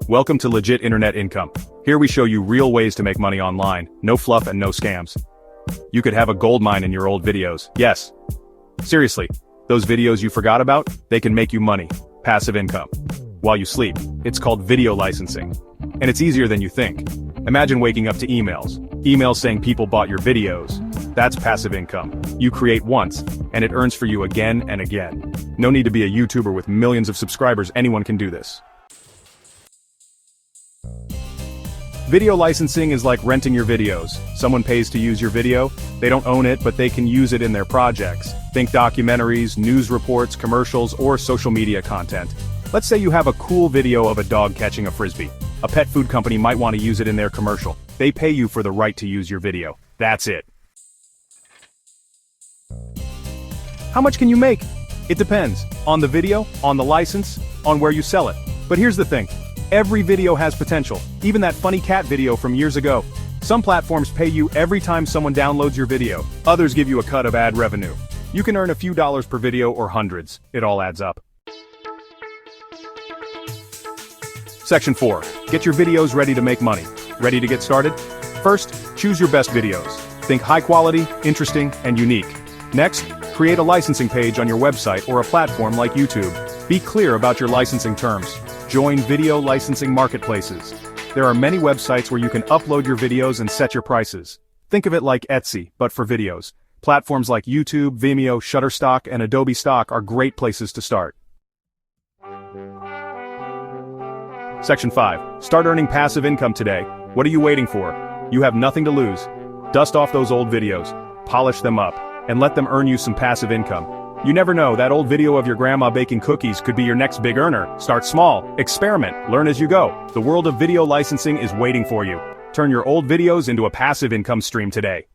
Welcome to Legit Internet Income. Here we show you real ways to make money online, no fluff and no scams. You could have a gold mine in your old videos, yes. Seriously, those videos you forgot about, they can make you money, passive income. While you sleep, it's called video licensing. And it's easier than you think. Imagine waking up to emails saying people bought your videos. That's passive income. You create once, and it earns for you again and again. No need to be a YouTuber with millions of subscribers, anyone can do this. Video licensing is like renting your videos. Someone pays to use your video, they don't own it but they can use it in their projects. Think documentaries, news reports, commercials, or social media content. Let's say you have a cool video of a dog catching a frisbee. A pet food company might want to use it in their commercial. They pay you for the right to use your video. That's it. How much can you make? It depends. On the video, on the license, on where you sell it. But here's the thing. Every video has potential, even that funny cat video from years ago. Some platforms pay you every time someone downloads your video. Others give you a cut of ad revenue. You can earn a few dollars per video or hundreds. It all adds up. Section 4. Get your videos ready to make money. Ready to get started? First, choose your best videos. Think high quality, interesting, and unique. Next, create a licensing page on your website or a platform like YouTube. Be clear about your licensing terms. Join video licensing marketplaces. There are many websites where you can upload your videos and set your prices. Think of it like Etsy, but for videos. Platforms like YouTube, Vimeo, Shutterstock, and Adobe Stock are great places to start. Section 5. Start earning passive income today. What are you waiting for? You have nothing to lose. Dust off those old videos, polish them up, and let them earn you some passive income. You never know, that old video of your grandma baking cookies could be your next big earner. Start small, experiment, learn as you go. The world of video licensing is waiting for you. Turn your old videos into a passive income stream today.